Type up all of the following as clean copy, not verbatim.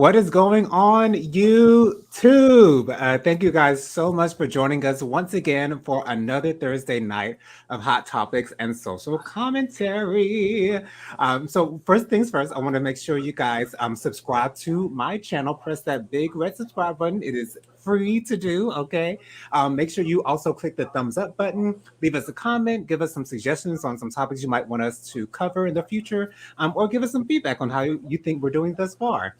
What is going on YouTube? Thank you guys so much for joining us once again for another Thursday night of Hot Topics and Social Commentary. So first things first, I want to make sure you guys subscribe to my channel. Press that big red subscribe button. It is free to do, okay? Make sure you also click the thumbs up button. Leave us a comment. Give us some suggestions on some topics you might want us to cover in the future, or give us some feedback on how you think we're doing thus far.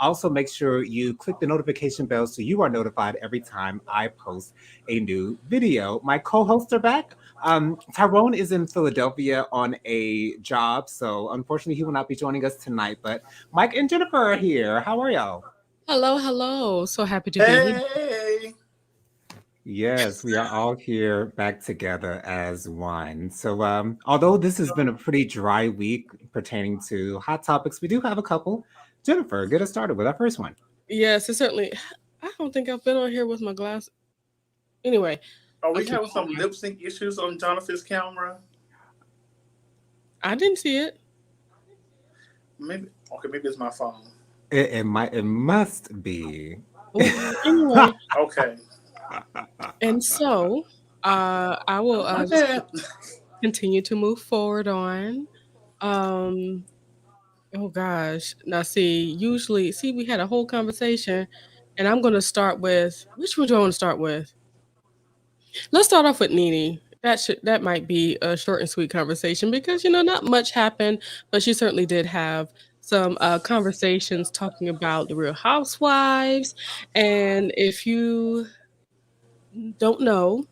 Also, make sure you click the notification bell so you are notified every time I post a new video. My co-hosts are back. Tyrone is in Philadelphia on a job, so unfortunately he will not be joining us tonight. But Mike and Jennifer are here. How are y'all? Hello, hello. So happy to be here. Hey, Yes, we are all here back together as one. So, although this has been a pretty dry week pertaining to hot topics, we do have a couple. Jennifer, get us started with our first one. Yes, it certainly. I don't think I've been on here with my glass. Anyway, are we okay. having some lip sync issues on Jonathan's camera? I didn't see it. Maybe it's my phone. It must be. Anyway, Okay. and so I will My just bad. continue to move forward on. Um, oh gosh. Now, see, we had a whole conversation, and I'm going to start with which one do I want to start with? Let's start off with Nene. That might be a short and sweet conversation because not much happened, but she certainly did have some conversations talking about the Real Housewives. And if you don't know,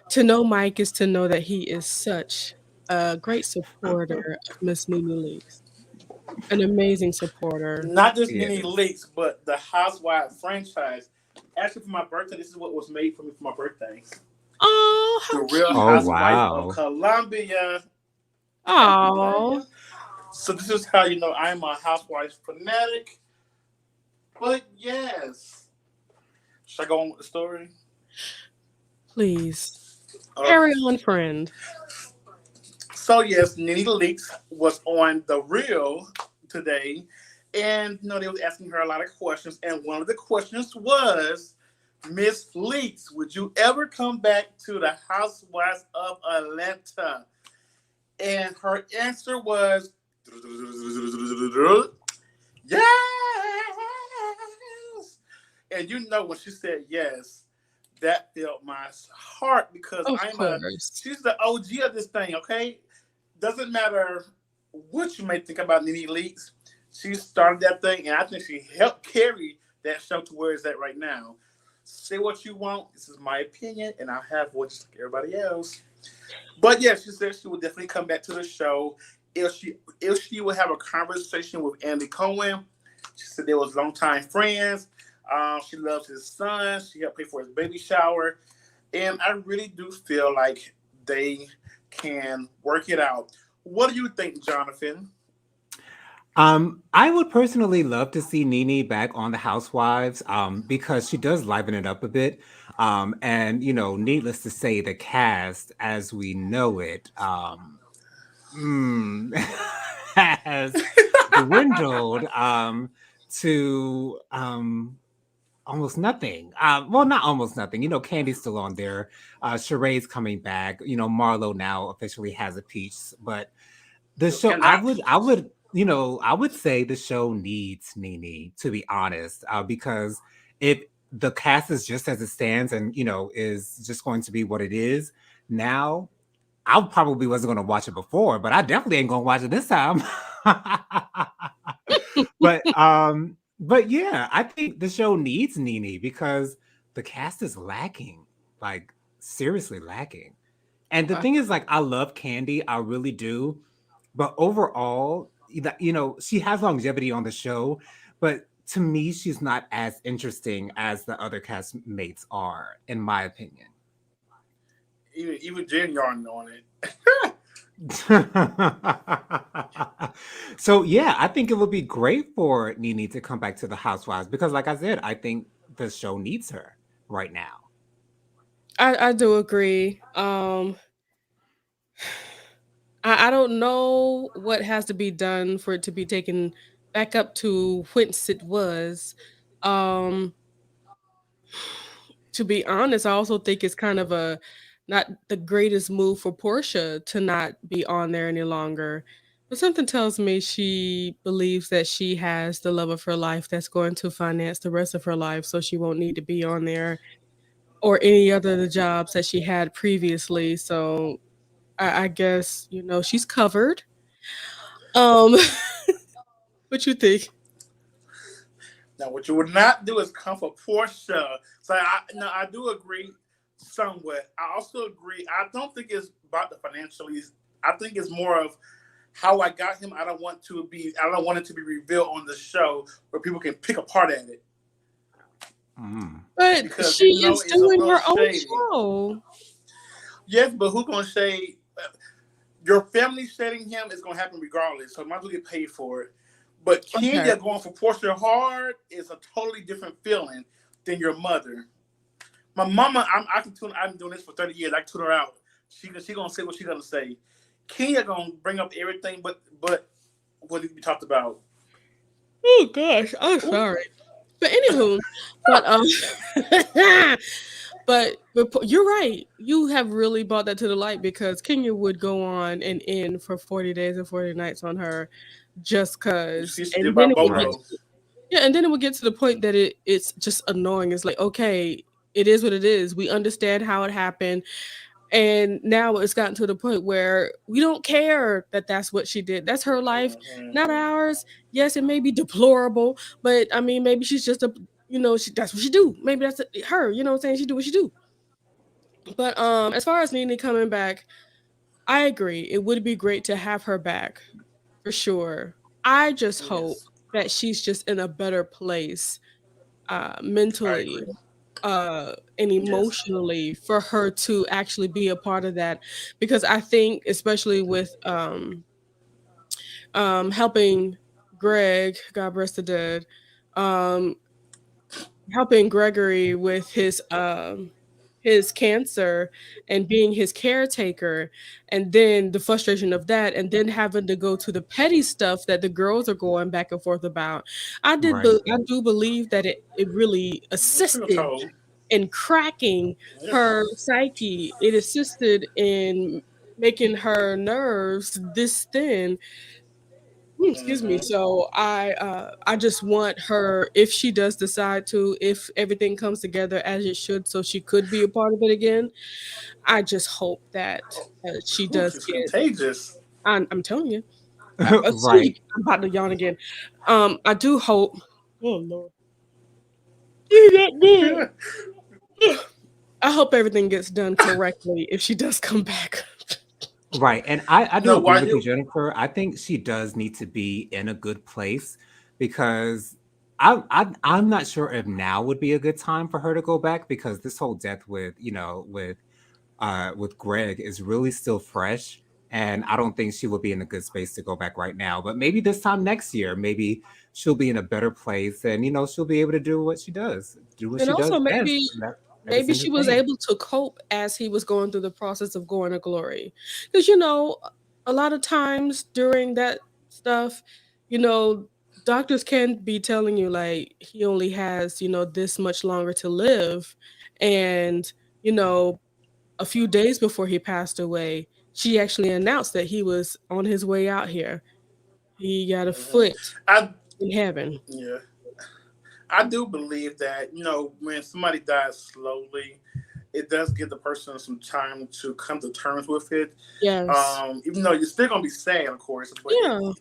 to know Mike is to know that he is such a great supporter of Miss Nene Leakes, an amazing supporter. Not just mini Yes. leaks, but the Housewives franchise. Actually, for my birthday, this is what was made for me for my birthday. Oh, The how Real cute! Oh, Housewives of wow. Columbia. Thank you, thank Oh, you. So this is how you know I'm a Housewives fanatic. But yes, should I go on with the story? please Uh, carry on, friend. So yes, Nene Leakes was on the Real today, and they was asking her a lot of questions, and one of the questions was, Miss Leakes, would you ever come back to the Housewives of Atlanta? And her answer was yes. And when she said yes, that filled my heart because Of course. she's the OG of this thing, okay? Doesn't matter what you may think about Nene Leakes. She started that thing, and I think she helped carry that show to where it's at right now. Say what you want. This is my opinion, and I have one just like everybody else. But yeah, she said she would definitely come back to the show if she would have a conversation with Andy Cohen. She said they was longtime friends. She loves his son. She helped pay for his baby shower, and I really do feel like they can work it out. What do you think, Jonathan? I would personally love to see Nene back on the Housewives, because she does liven it up a bit. And needless to say, the cast as we know it, mm, has dwindled to almost nothing. Well, not almost nothing. Candy's still on there. Sheree's coming back. Marlo now officially has a piece, but the You show, I cannot. would, I would say the show needs Nene, to be honest, because if the cast is just as it stands and is just going to be what it is now, I probably wasn't going to watch it before, but I definitely ain't going to watch it this time. But yeah, I think the show needs Nene because the cast is lacking, like seriously lacking. And the I, thing is, like, I love Candy, I really do, but overall, she has longevity on the show, but to me, she's not as interesting as the other castmates are, in my opinion. Even Jen yarned on it. So yeah, I think it would be great for Nene to come back to the Housewives because, like I said, I think the show needs her right now. I do agree. I don't know what has to be done for it to be taken back up to whence it was. Um, to be honest, I also think it's kind of a not the greatest move for Portia to not be on there any longer. But something tells me she believes that she has the love of her life that's going to finance the rest of her life, so she won't need to be on there or any other of the jobs that she had previously. So I guess, she's covered. Um, what you think? Now, what you would not do is come for Portia. So I do agree somewhat. I also agree. I don't think it's about the financially. I think it's more of how I got him. I don't want to be. I don't want it to be revealed on the show where people can pick apart at it But because she is it's a doing little her own shady. show. Yes, but who's gonna shade? Your family shading him is gonna happen regardless. So might as well get paid for it. But Okay. Kenya going for Portia hard is a totally different feeling than your mother. My mama, I can tune. I've been doing this for 30 years. I can tune her out. She gonna say what she gonna say. Kenya gonna bring up everything, but what we talked about. Oh gosh, I'm Ooh. sorry. But anywho, but but you're right. You have really brought that to the light because Kenya would go on and in for 40 days and 40 nights on her just cause. She did And then about it would get Right. Bolo. to, yeah, and then it would get to the point that it's just annoying. It's like, okay, it is what it is. We understand how it happened. And now it's gotten to the point where we don't care that that's what she did. That's her life, Mm-hmm. not ours. Yes, it may be deplorable, but I mean, maybe she's just that's what she do. Maybe that's her. You know what I'm saying? She do what she do. But as far as Nene coming back, I agree. It would be great to have her back for sure. I just hope Yes, that she's just in a better place I mentally agree. and Yes. emotionally for her to actually be a part of that, because I think especially with helping Greg, God rest the dead, um helping Gregory with his cancer and being his caretaker, and then the frustration of that, and then having to go to the petty stuff that the girls are going back and forth about. Right. I do believe that it really Sugar assisted toe. in cracking Yeah. her psyche. It assisted in making her nerves this thin. Excuse me. Mm-hmm. So I just want her, if she does decide to, if everything comes together as it should, so she could be a part of it again. I just hope that she Ooh, does she's get. contagious. I'm telling you. See, Right. I'm about to yawn again. I do hope. Oh Lord, you got good. I hope everything gets done correctly if she does come back. Right. And I do No, agree why with you, you? Jennifer. I think she does need to be in a good place because I'm not sure if now would be a good time for her to go back because this whole death with, with Greg is really still fresh. And I don't think she would be in a good space to go back right now. But maybe this time next year, maybe she'll be in a better place and she'll be able to do what she does, do what And she does also best. maybe And that is maybe she was entertain. able to cope as he was going through the process of going to glory. Because a lot of times during that stuff, you know, doctors can be telling you like he only has, this much longer to live. And, you know, a few days before he passed away, she actually announced that he was on his way out here. He got a Mm-hmm. foot I in heaven. yeah. I do believe that when somebody dies slowly, it does give the person some time to come to terms with it. Yes. Even though you're still gonna be sad, of course, but Yeah.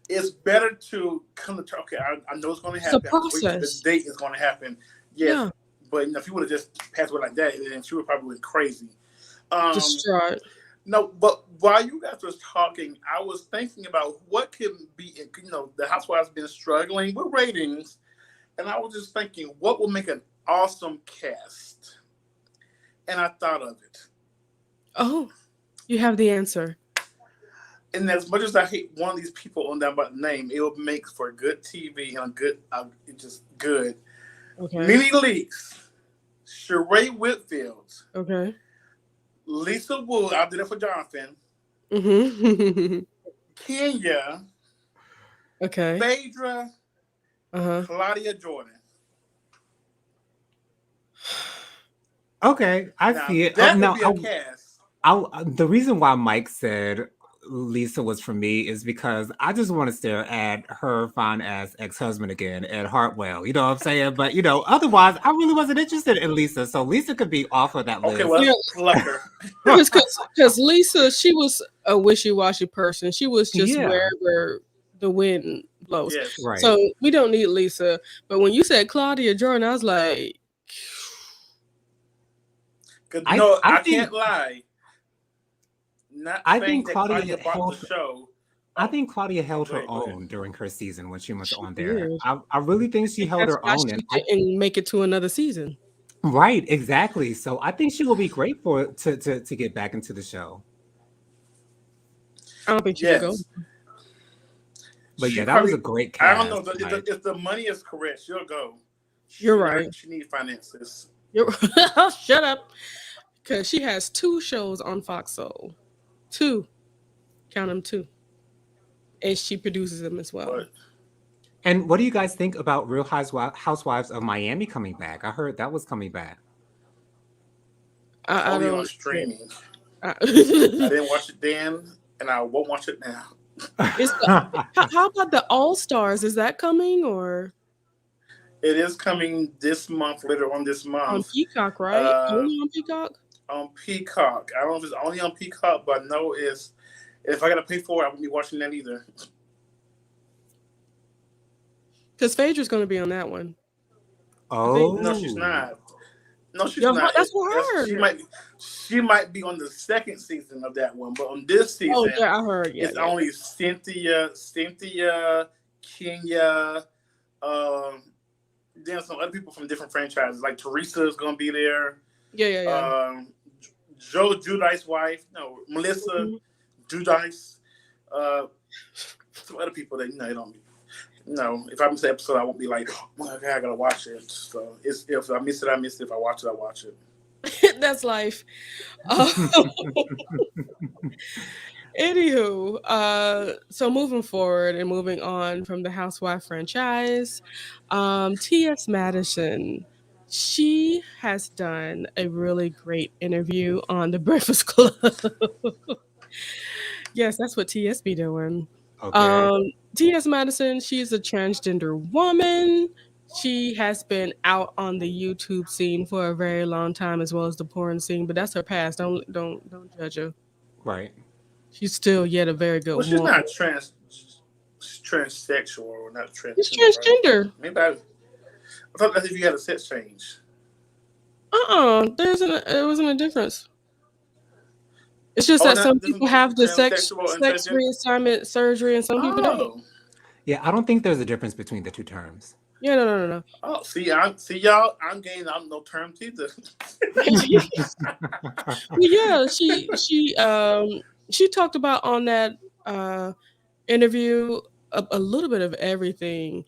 it's better to come to terms. Okay, I know it's gonna It's a happen. I'm just waiting for the process. date is gonna happen. Yes, Yeah. but if you would have just passed away like that, then she would probably went crazy. Um, Distraught. no, but while you guys was talking, I was thinking about what could be. The Housewives been struggling with ratings, and I was just thinking, what would make an awesome cast? And I thought of it. Oh, you have the answer. And as much as I hate one of these people on that about name, it will make for good TV and a good, just good. Okay. Nene Leakes, Sheree Whitfield, Okay. Lisa Wood, I did it for Jonathan, Mhm. Kenya, Okay. Phaedra, Claudia Jordan. Okay, I Now see it. that would Now, be a cast. the reason why Mike said Lisa was for me is because I just want to stare at her fine ass ex-husband again, Ed Hartwell. You know what I'm saying? But otherwise, I really wasn't interested in Lisa, so Lisa could be off of that Okay, list. well, Yeah, let's pluck her. because Lisa, she was a wishy-washy person. She was just Yeah, wherever the wind blows. Yes. right. So we don't need Lisa. But when you said Claudia Jordan, I was like, Because I I think can't lie. Not I saying think that Claudia Claudia bought the held show. I Oh, think Claudia held go her ahead. Go ahead. own during her season when she was she on there. did. I really think she And held that's her why own, she and I didn't make it to another season. right, exactly. So I think she will be great for to get back into the show. I don't think she would go. Yes. But She yeah, that was a probably, great I don't know, cast. Like, if the money is correct, she'll go. You're right. She need finances. You're shut up. Because she has 2 shows on Fox Soul. 2. Count them 2. And she produces them as well. But and what do you guys think about Housewives of Miami coming back? I heard that was coming back. I only on don't. streaming. I I, didn't watch it then, and I won't watch it now. Is how about the All Stars? Is that coming or It is coming this month, later on this on month, Peacock? Right? Only on Peacock. on Peacock. I don't know if it's only on Peacock, but I know it's, if I got to pay for it, I won't be watching that either. Because Phaedra's going to be on that one. No, she's Oh, not. No, she's Yo, not. that's what I heard. She might be on the second season of that one, but on this season, Oh yeah, I heard. Yeah, it's only Cynthia, Kenya, then some other people from different franchises. Like Teresa is gonna be there. Yeah. Joe Judice's wife, no, Melissa Judice, some other people that they don't. No, if I miss the episode, I won't be like, oh my God, I gotta watch it. So if I miss it, I miss it. If I watch it, I watch it. That's life. Anywho, so moving forward and moving on from the Housewife franchise, T.S. Madison, she has done a really great interview on The Breakfast Club. Yes, that's what T.S. be doing. okay, T.S. Madison, she's a transgender woman. She has been out on the YouTube scene for a very long time, as well as the porn scene. But that's her past. Don't judge her. right. She's still yet a very good Well, she's woman. not transsexual or not She's transgender, right? transgender. Maybe I thought that if you had a sex change. There wasn't a difference. It's just that some people have the sex reassignment surgery and some people don't. Yeah, I don't think there's a difference between the two terms. Yeah, no. Oh, see, y'all. I'm getting no terms either. Yeah, she talked about on that interview a little bit of everything,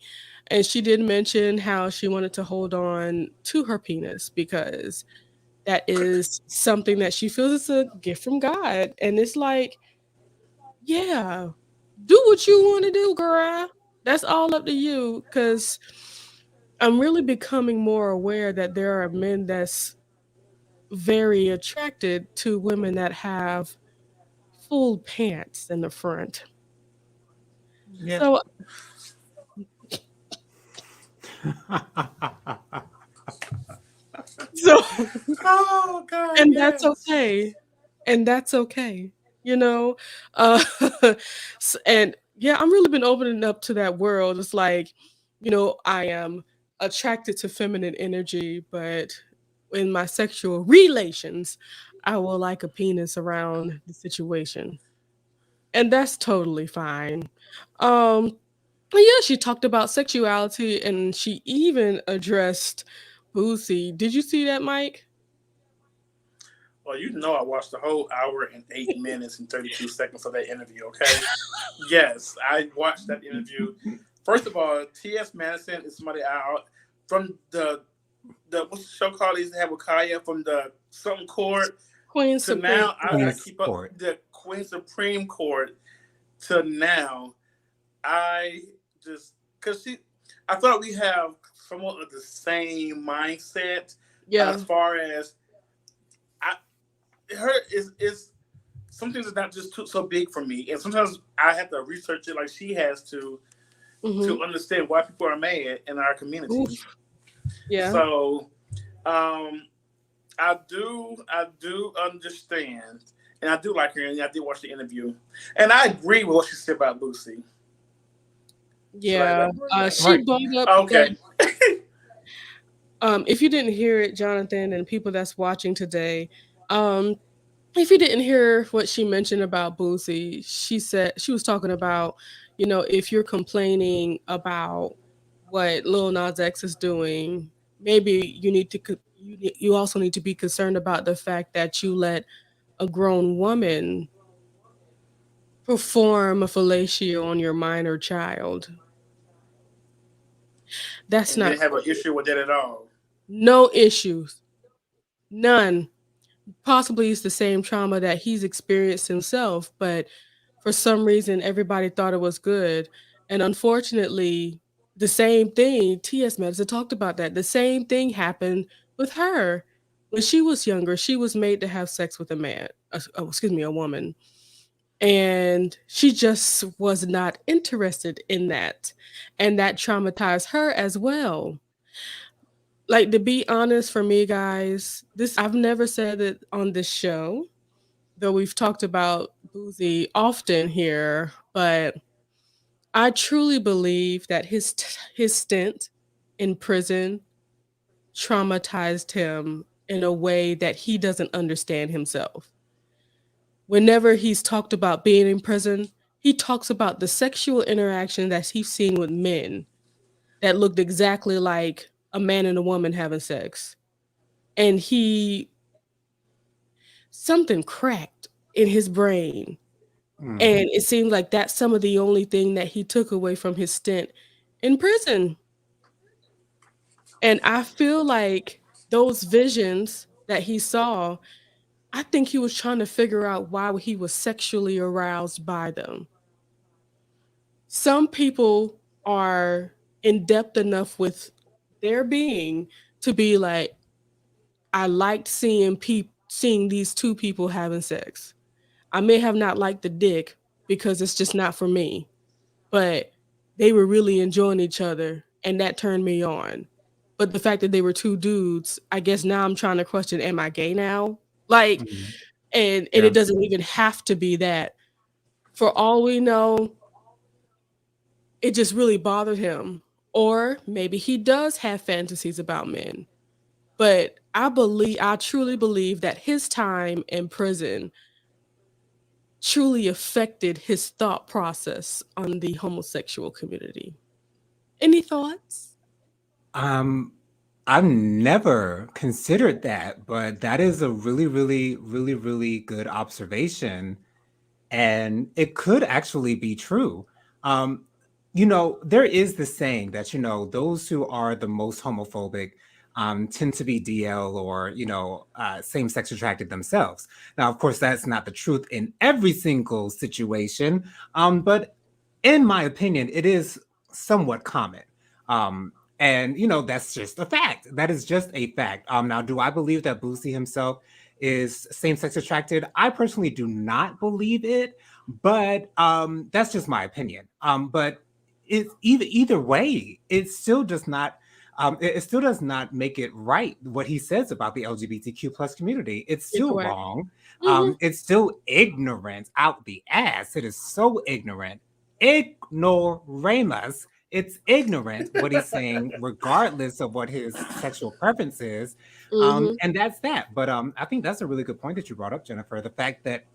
and she did mention how she wanted to hold on to her penis because that is something that she feels is a gift from God, and it's like, yeah, do what you want to do, girl. That's all up to you, because I'm really becoming more aware that there are men that's very attracted to women that have full pants in the front. Yeah. So Oh God! and yes. that's okay. And that's okay. You know? And yeah, I'm really been opening up to that world. It's like, I am attracted to feminine energy, but in my sexual relations, I will like a penis around the situation. And that's totally fine. Um, but yeah, she talked about sexuality and she even addressed Boosie. Did you see that, Mike? Well, I watched the whole hour and 8 minutes and 32 seconds of that interview. Okay. Yes, I watched that interview. First of all, T.S. Madison is somebody out from the what's the show called? He used to have with Kaya from the something court. Queen To Supreme. now, I keep up Court. the Queen Supreme Court. To now, I just because I thought we have somewhat of the same mindset Yeah. as far as I her is some things are not just so big for me, and sometimes I have to research it like she has Mm-hmm. to understand why people are mad in our community. Oof. Yeah. So um, I do understand, and I do like her, and I did watch the interview, and I agree with what she said about Lucy. Should I Yeah. elaborate? She Right. brought up that Okay. if you didn't hear it, Jonathan, and people that's watching today, um, if you didn't hear what she mentioned about Boosie, she said she was talking about, if you're complaining about what Lil Nas X is doing, maybe you need to you also need to be concerned about the fact that you let a grown woman perform a fellatio on your minor child. That's And not didn't have an cool. issue with that at all. No issues, none. Possibly it's the same trauma that he's experienced himself, but for some reason everybody thought it was good. And unfortunately, the same thing, T.S. Madison talked about that. The same thing happened with her. When she was younger, she was made to have sex with a man, a woman. And she just was not interested in that. And that traumatized her as well. Like, to be honest, for me, guys, this I've never said it on this show, though we've talked about Boozy often here, but I truly believe that his stint in prison traumatized him in a way that he doesn't understand himself. Whenever he's talked about being in prison, he talks about the sexual interaction that he's seen with men that looked exactly like a man and a woman having sex. And something cracked in his brain. Mm. And it seemed like that's some of the only thing that he took away from his stint in prison. And I feel like those visions that he saw, I think he was trying to figure out why he was sexually aroused by them. Some people are in depth enough with their being to be like, I liked seeing these two people having sex. I may have not liked the dick because it's just not for me, but they were really enjoying each other and that turned me on. But the fact that they were two dudes, I guess now I'm trying to question, am I gay now? Like, Mhm. and Yeah. it doesn't even have to be that. For all we know, it just really bothered him. Or maybe he does have fantasies about men. But I truly believe that his time in prison truly affected his thought process on the homosexual community. Any thoughts? Um, I've never considered that, but that is a really, really, really, really good observation. And it could actually be true. Um, there is the saying that, those who are the most homophobic tend to be DL or, same sex attracted themselves. Now, of course, that's not the truth in every single situation, but in my opinion, it is somewhat common. And, that's just a fact. That is just a fact. Now, do I believe that Boosie himself is same sex attracted? I personally do not believe it, but that's just my opinion. But it's either way, it still does not. It still does not make it right what he says about the LGBTQ plus community. It's Either still way. wrong. Mhm. It's still ignorant out the ass. It is so ignorant. Ignoramus. It's ignorant what he's saying, regardless of what his sexual preference is. Mhm. And that's that. But I think that's a really good point that you brought up, Jennifer. The fact that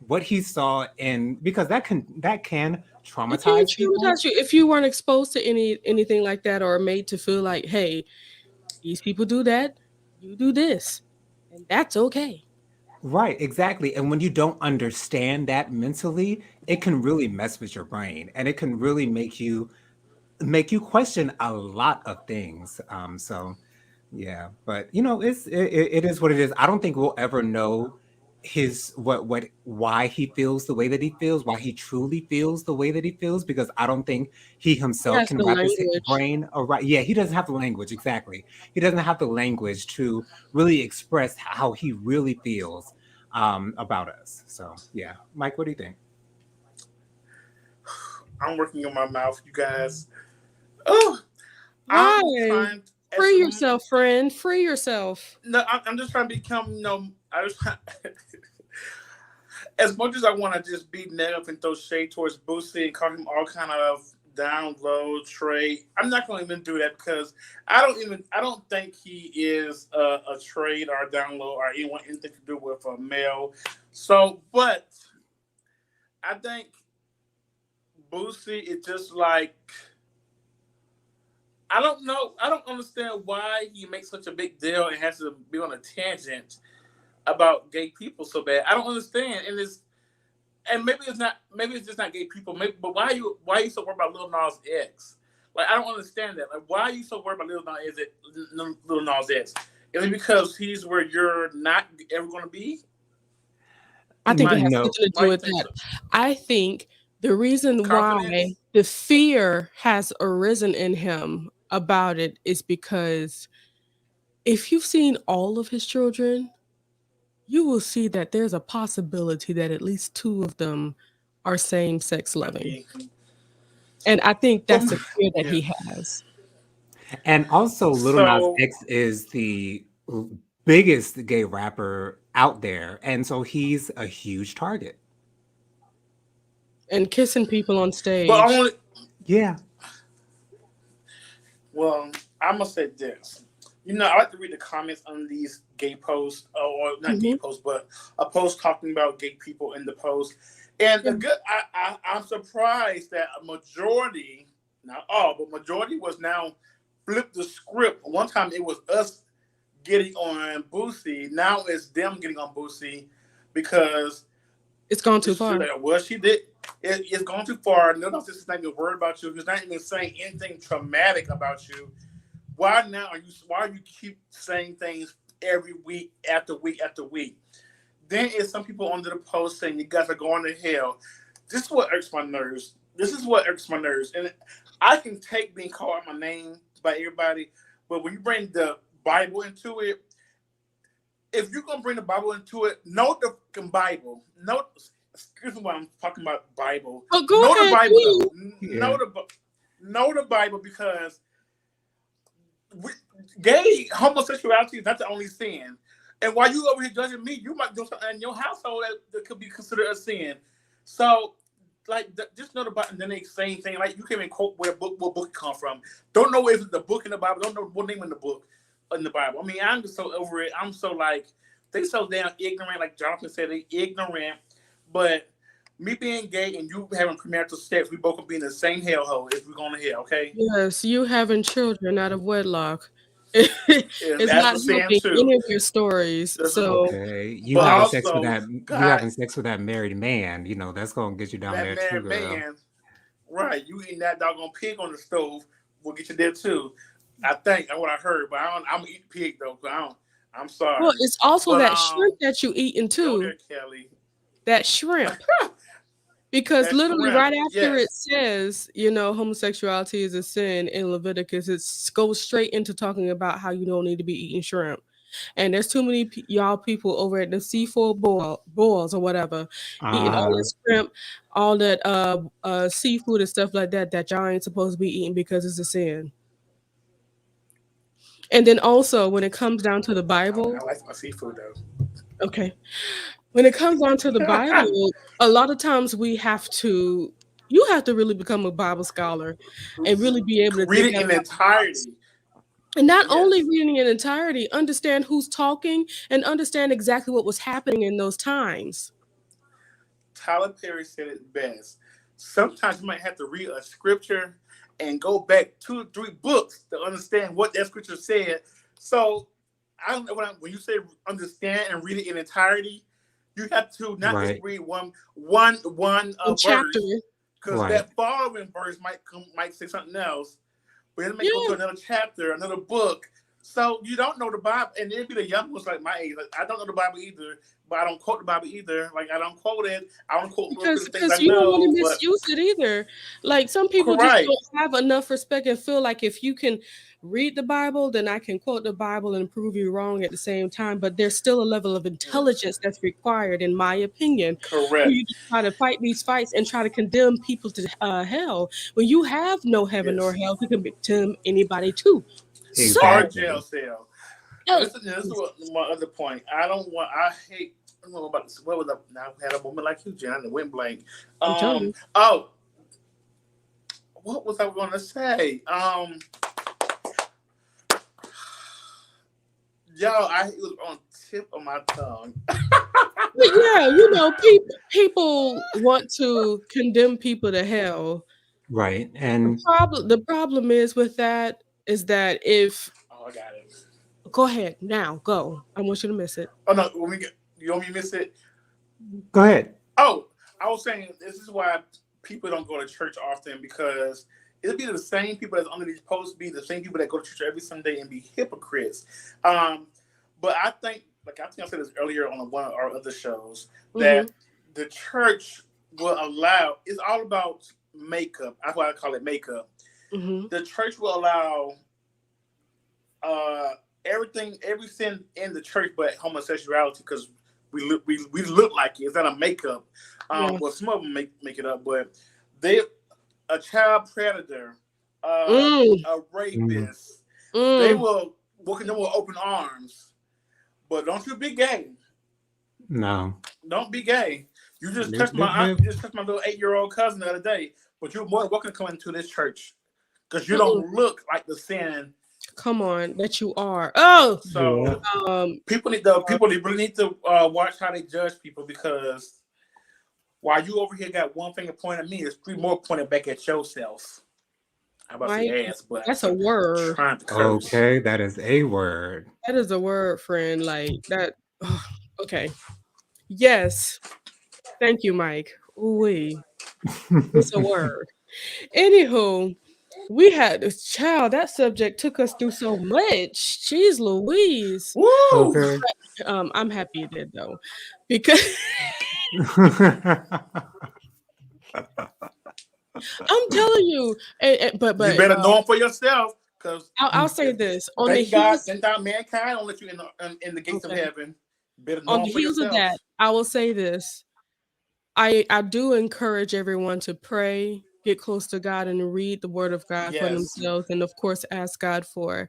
what he saw in because that can It can traumatize people. traumatize you if you weren't exposed to anything like that or made to feel like, hey, these people do that, you do this, and that's okay. Right, exactly. And when you don't understand that mentally, it can really mess with your brain and it can really make you question a lot of things. So yeah, but it is what it is. I don't think we'll ever know his why he feels the way that he feels, why he truly feels the way that he feels, because I don't think he He himself has can the wrap his language. brain around. Yeah, he doesn't have the language, exactly. He doesn't have the language to really express how he really feels about us. So yeah, Mike, what do you think? I'm working on my mouth, you guys. Oh, Why? I'm trying as Free yourself, friend. Free yourself. no, I'm just trying to become I just as much as I want to just be negative and throw shade towards Boosie and call him all kind of down low trade, I'm not going to even do that because I don't think he is a trade or a down low or anything to do with a male. So, but I think Boosie is just like I don't know. I don't understand why he makes such a big deal and has to be on a tangent about gay people so bad. I don't understand, and maybe it's not. Maybe it's just not gay people. Maybe, but why are you so worried about Lil Nas X? Like I don't understand that. Like why are you so worried about Lil Nas X? Is it because he's where you're not ever going to be? I think it has No. nothing to Why do do you with think that. so? I think the reason why Confidence. the fear has arisen in him about it is because if you've seen all of his children, you will see that there's a possibility that at least two of them are same sex Might loving. be. And I think But that's a fear that yeah. he has. And also, Little Nas So X is the biggest gay rapper out there, and so he's a huge target. And kissing people on but stage. only Yeah. well, I'm gonna say this. I like to read the comments on these gay posts, or not gay Hmm. posts, but a post talking about gay people in the post. And Yeah. I'm surprised that a majority, not all, but majority was now flipped the script. One time it was us getting on Boosie. Now it's them getting on Boosie because It's gone too this is far. like, well, she did. It's gone too far. No, no, this is not even worried about you. He's not even saying anything traumatic about you. Why are you keep saying things every week after week after week? Then is some people under the post saying you guys are going to hell. This is what irks my nerves. This is what irks my nerves. And I can take being called out my name by everybody, but when you bring the Bible into it, if you're gonna bring the Bible into it, know the fucking Bible. Know, excuse me, when I'm talking about Bible. Oh, go Know the ahead, Bible though. please. Yeah. Know the Bible because gay homosexuality is not the only sin. And while you over here judging me, you might do something in your household that could be considered a sin. So, like, just know the Bible. And then they same thing. Like, you can't even quote what book it come from. Don't know if it's the book in the Bible. Don't know what name in the book in the Bible. I mean, I'm just so over it. I'm so like they so damn ignorant. Like Jonathan said, they ignorant. But me being gay and you having premarital sex, we both gonna be in the same hellhole if we're going to hell. Okay, Yes, you having children out of wedlock is that's not the sin helping too. any of your stories. That's a, So Okay. but also, You God, having sex with that married man, that's gonna get you down that there too, married girl. man, right? You eating that doggone pig on the stove will get you there too. I think that's what I heard, but I don't. I'm gonna eat pig though. But I don't. I'm well, sorry, it's also but that shrimp that you eating go too. there, Kelly. That shrimp. Because That literally shrimp, right after it yes. says, homosexuality is a sin in Leviticus, it goes straight into talking about how you don't need to be eating shrimp. And there's too many y'all people over at the seafood boils or whatever, eating all Uh-huh. this shrimp, all that seafood and stuff like that that y'all ain't supposed to be eating because it's a sin. And then also when it comes down to the Bible, I like my seafood though. okay, when it comes down to the Bible, a lot of times you have to really become a Bible scholar and really be able to Read dig it out in of the box. entirety. And not only Yes. reading in entirety, understand who's talking and understand exactly what was happening in those times. Tyler Perry said it best. Sometimes you might have to read a scripture and go back 2 or 3 books to understand what that scripture said. So I don't know when you say understand and read it in entirety, you have to not just Right. read one In chapter, verse because Right. that following verse might say something else. But then it may go yeah, to another chapter, another book. So you don't know the Bible, and it'd be the young ones like my age. Like, I don't know the Bible either, but I don't quote the Bible either. Like I don't quote it. I don't quote most of the things I Because you don't want know. to But misuse it either. Like some people just correct, don't have enough respect and feel like if you can read the Bible, then I can quote the Bible and prove you wrong at the same time. But there's still a level of intelligence that's required, in my opinion, for correct. you to try to fight these fights and try to condemn people to hell when you have no heaven nor Yes, hell to condemn anybody to. or So, jail Exactly. cell. And uh, this is what my other point. I don't want. I hate. I don't know about this. What was up? Now I had a moment like you, Jen, and went blank. I'm telling you. Oh, what was I going to say? Yo, it was on tip of my tongue. But yeah, people want to condemn people to hell. Right. The And problem is with that is that if Oh, I got it. go ahead now, go. I want you to miss it. Oh no, when we get, you want me to miss it? go ahead. Oh, I was saying this is why people don't go to church often because it'll be the same people that's under these posts be the same people that go to church every Sunday and be hypocrites. But I think, like I think I said this earlier on one of our other shows, Mm-hmm. that the church will allow. It's all about makeup. That's why I call it makeup. Mm-hmm. The church will allow everything, every sin in the church, but homosexuality because we look like it. It's not a makeup. Yeah. Well, some of them make it up, but they a child predator, Mm. a rapist. They Mm. will welcome them with open arms, but don't you be gay. No. Don't be gay. You just Nope, touched my nope, aunt. nope. You just touched my little 8-year-old cousin the other day. But you're more than welcome to come into this church because you Mm-mm. don't look like the sin. Come on, that you are. Oh, So Yeah. people they really need to watch how they judge people because while you over here got one finger pointing at me, there's 3 more pointing back at yourself. I'm about to Mike, say ass, but that's a word. trying to curse. Okay, that is a word. That is a word, friend. Like that. Okay. Yes. Thank you, Mike. Ooh, it's a word. Anywho, we had this child. That subject took us through so much. Jeez Louise. Woo! Okay. I'm happy it did though, because I'm telling you. But You better know them for yourself, because I'll say this on the thank God, mankind don't let you in the gates of Okay. heaven. Better know on them the for heels of yourself. that, I will say this. I do encourage everyone to pray, get close to God, and read the Word of God for Yes, themselves, and of course, ask God for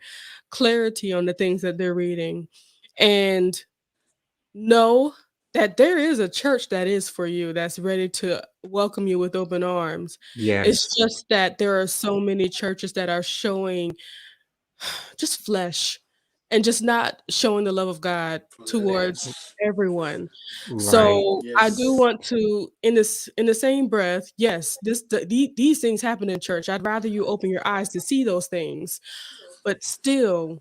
clarity on the things that they're reading, and know that there is a church that is for you, that's ready to welcome you with open arms. It's Yes. just that there are so many churches that are showing just flesh and just not showing the love of God towards flesh. everyone. Right. So I do Yes, want to, in the same breath, yes, these things happen in church. I'd rather you open your eyes to see those things, but still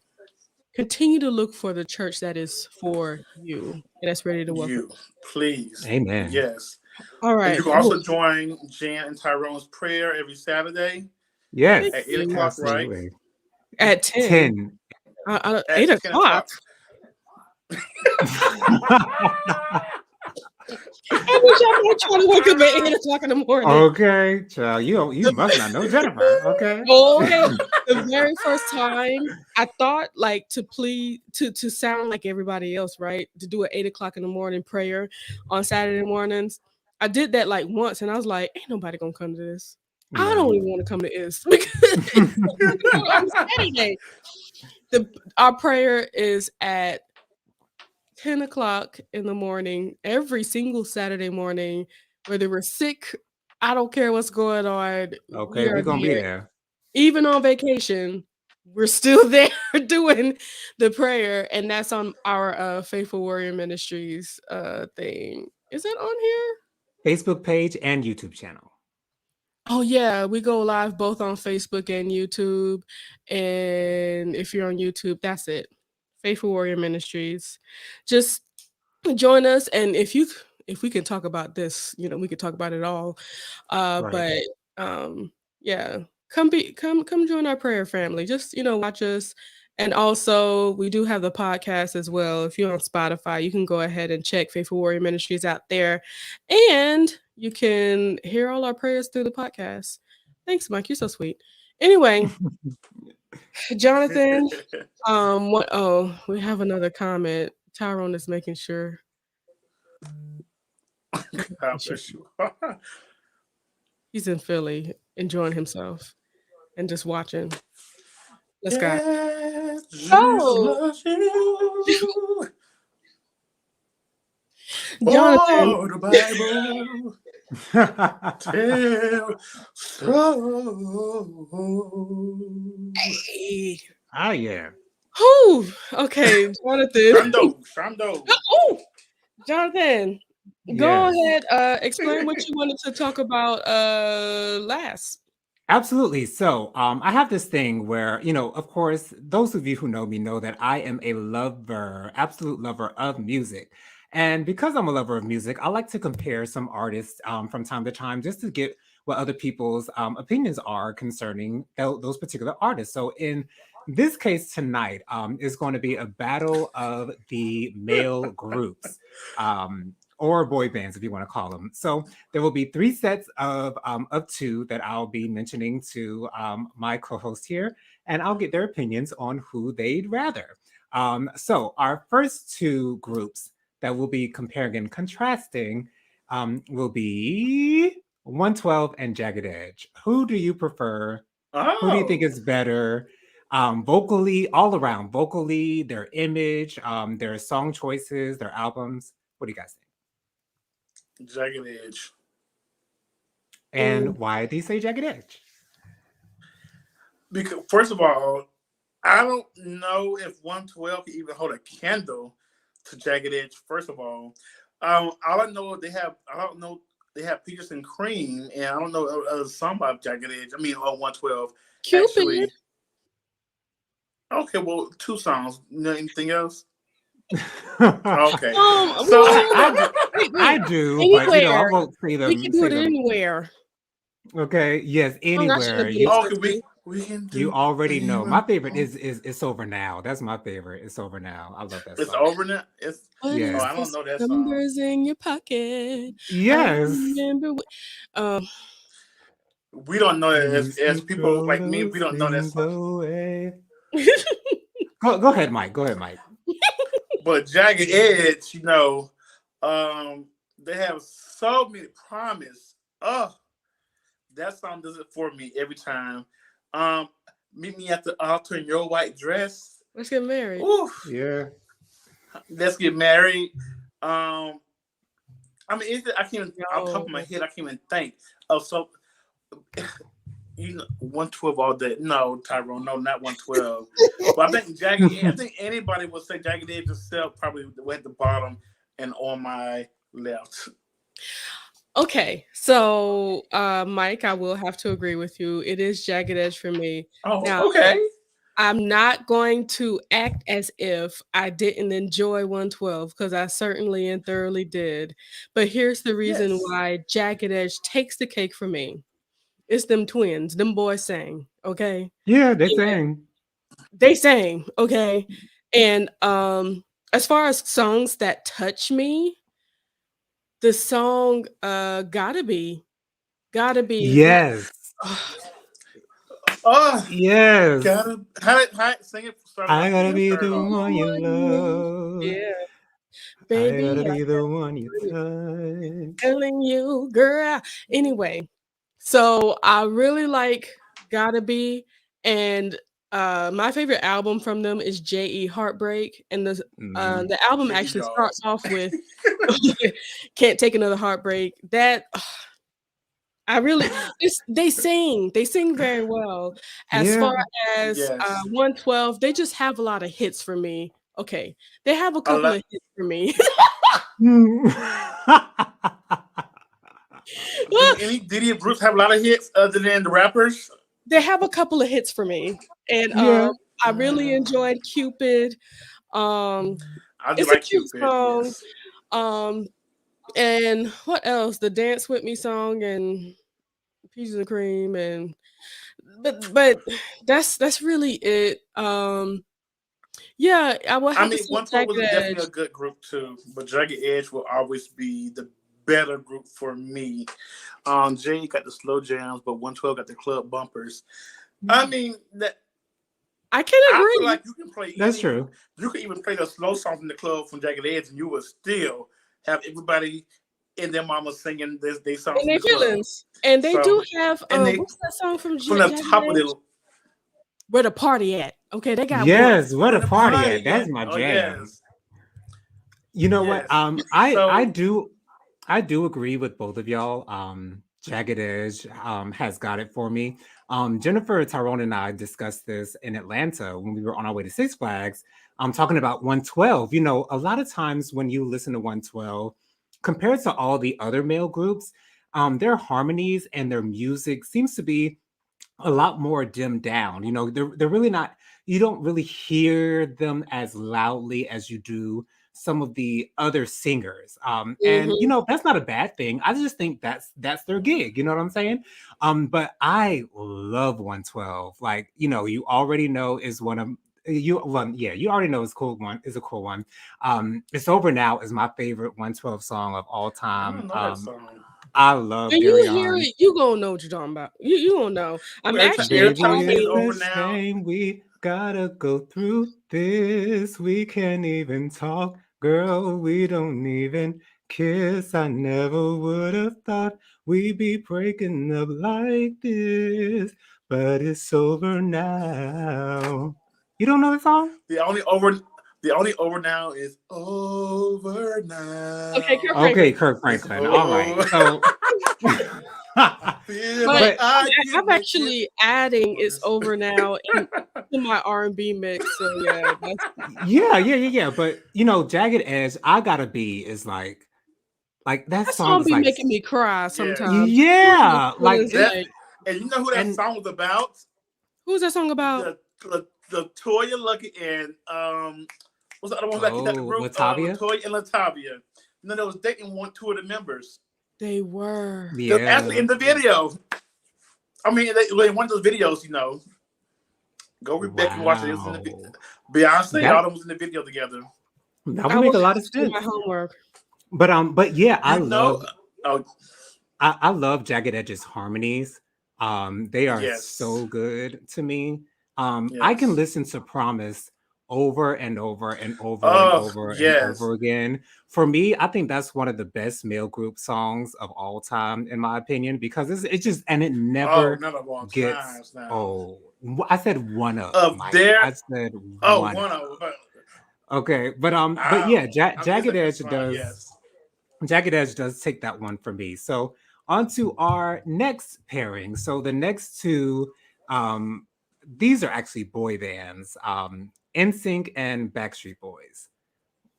continue to look for the church that is for you and that's ready to welcome. you, please, Amen. yes. All And you right. can Oh, also join Jan and Tyrone's prayer every Saturday thank Yes, at 8 o'clock, you. right? absolutely. At 10, 10. At 10 8 o'clock. o'clock. I wish I might try to wake up at 8 o'clock in the morning. Okay, child, you must not know Jennifer. Okay. Okay. The very first time I thought like to sound like everybody else, right? To do an 8 o'clock in the morning prayer on Saturday mornings. I did that like once and I was like, ain't nobody gonna come to this. I No. don't even want to come to this because on Saturday. Our prayer is at 10 o'clock in the morning, every single Saturday morning, whether we're sick, I don't care what's going on, we Okay, are we're gonna be there. there. Even on vacation, we're still there doing the prayer, and that's on our Faithful Warrior Ministries thing. Is it on here? Facebook page and YouTube channel. Oh yeah, we go live both on Facebook and YouTube. And if you're on YouTube, that's it. Faithful Warrior Ministries. Just join us, and if we can talk about this, we could talk about it all. Right. But yeah, come join our prayer family. Just watch us And also, we do have the podcast as well. If you're on Spotify, you can go ahead and check Faithful Warrior Ministries out there. And you can hear all our prayers through the podcast. Thanks, Mike. You're so sweet. Anyway, Jonathan, what we have another comment. Tyrone is making sure. God bless you. He's in Philly, enjoying himself and just watching. Let's go. Yes, Jesus Oh, loves you. Jonathan. Oh, the Bible tell so. Hey. Ah, yeah. Whew. Okay, Jonathan. Shando. Oh, Jonathan, go Yes. ahead. Explain what you wanted to talk about last. Absolutely. So, I have this thing where, of course, those of you who know me know that I am a lover, absolute lover of music. And because I'm a lover of music, I like to compare some artists from time to time just to get what other people's opinions are concerning those particular artists. So, in this case tonight is going to be a battle of the male groups. Or boy bands, if you want to call them. So there will be three sets of two that I'll be mentioning to my co-host here, and I'll get their opinions on who they'd rather. So our first two groups that we'll be comparing and contrasting will be 112 and Jagged Edge. Who do you prefer? Who do you think Oh, is better? Vocally, all around, vocally, their image, their song choices, their albums. What do you guys think? Jagged Edge. And why do you say Jagged Edge? Because first of all, I don't know if 112 can even hold a candle to Jagged Edge. First of all I know they have. I don't know they have Peaches and Cream, and I don't know a song about Jagged Edge. I mean, on 112 Cupid. actually. Okay, well, two songs. Anything else? Okay, so Well, wait, I wait. do, but I Anywhere. won't say We them. can do Say it them. anywhere. Okay. Yes. Song I shouldn't Anywhere. have been You okay, listening we can you do already know. anywhere. My favorite is It's Over Now. That's my favorite. It's Over Now. I love that It's song. over now. It's What oh, is I Yes. don't this know that song. numbers in your pocket? I Yes. remember. We don't know it Please as don't people throw like me. We those don't know that things song. away. Go ahead, Mike. Go ahead, Mike. But Jagged Edge, they have so many promise. Oh, that song does it for me every time. Um, Meet me at the altar in your white dress. Let's get married. Oof. Yeah. Let's get married. Um, I mean, I can't even, on top No. of my head, I can't even think of so. 112 all day. No, Tyrone, no, not 112. But I think anybody would say Jagged Edge itself probably at the bottom and on my left. Okay, so Mike, I will have to agree with you. It is Jagged Edge for me. Now, Oh, okay. I'm not going to act as if I didn't enjoy 112 because I certainly and thoroughly did. But here's the reason Yes. why Jagged Edge takes the cake for me. It's them twins, them boys sang, okay? Yeah, they And sang. they sang, okay? And as far as songs that touch me, the song Gotta Be that Yes. Oh, Yes. gotta sing it. Start it I off gotta again. be Start it the off. one you one you love. yeah, I baby, gotta I'm be the one you touch. telling you, girl. Anyway, so I really like Gotta Be, and my favorite album from them is J.E. Heartbreak, and Mhm. the album Here we actually go. starts off with Can't Take Another Heartbreak. That I really they sing very well. As Yeah. far as Yes. 112, they just have a lot of hits for me. Okay, they have a A couple lot. of hits for me. Do any Diddy and Bruce have a lot of hits other than the rappers? They have a couple of hits for me, and Yeah. I really enjoyed Cupid. Um, I do it's a like cute Cupid. song. Yes. Um, and what else? The Dance With Me song and Peaches and Cream and but that's really it. Yeah, I will I have to mean, say 112 Jagged was definitely Edge. a good group too, but Jagged Edge will always be the better group for me. Jay got the slow jams, but 112 got the club bumpers. I mean, that I can I feel agree. like you can play That's any. true. You can even play the slow song from the club from Jagged Edge, and you will still have everybody in their mama singing this they song And from they the club. feelings. And they So, do have and they what's that song from from the Jagged top of Edge? the Where the party at? Okay, they got one. Yes, what where a the party at. party That's at. my Oh jam. yes, You know what? yes. I So do I do agree with both of y'all. Jagged Edge has got it for me. Jennifer, Tyrone, and I discussed this in Atlanta when we were on our way to Six Flags. I'm talking about 112. You know, a lot of times when you listen to 112, compared to all the other male groups, their harmonies and their music seems to be a lot more dimmed down. You know, they're really not. You don't really hear them as loudly as you do some of the other singers. And you Mm-hmm. know that's not a bad thing. I just think that's their gig. You know what I'm saying? But I love 112. Like you know, you already know is one of you. Well, yeah, you already know is cool one is a cool one. It's over now is my favorite 112 song of all I time. don't know that song. I love When Carry you hear On. it, you gonna know what you're talking about. You gonna know. I'm actually Every time Baby, you say it's it's talking. a over now, shame we gotta go through this. We can't even talk, girl. We don't even kiss. I never would have thought we'd be breaking up like this, but it's over now. You don't know the song? the only over the only over now is over Okay, Kirk now. Okay, Franklin. Kirk It's Franklin. All right. over. So, I feel But like but I I'm can make it. actually adding Or "It's this. Over Now" in my R&B mix. So yeah, that's yeah. But you know, Jagged Edge, I gotta be is like that that song song is be like making me cry Yes. sometimes. Ooh, the yeah, like feelings it That like and you know who that and song was about? who's that song about? The Toya Lucky and what's the other one that kicked out the oh, group? Latavia. Latoya and Latavia. No, they was dating two of the members. They were. They're actually Yeah. in the video. I mean, in one of those videos, you know. Go back and watch it. It was in the Wow. Beyonce, all That them was in the video together. that would I will make a have lot of to do my sense. homework. But yeah, You know, oh I love Jagged Edge's harmonies. They are yes, so good to me. I can yes. listen to Promise over and over and over and Oh over and yes. over again. For me, I think that's one of the best male group songs of all time, in my opinion, because it's just and it Oh, never none of all gets times now. old. I said one of Of Mike. their I said oh one one of. of Okay, but oh, yeah, I mean it's a Jagged good Edge song. does. Yes. Jagged Edge does take that one for me. So on to our next pairing. So the next two, um, these are actually boy bands, NSYNC and Backstreet Boys.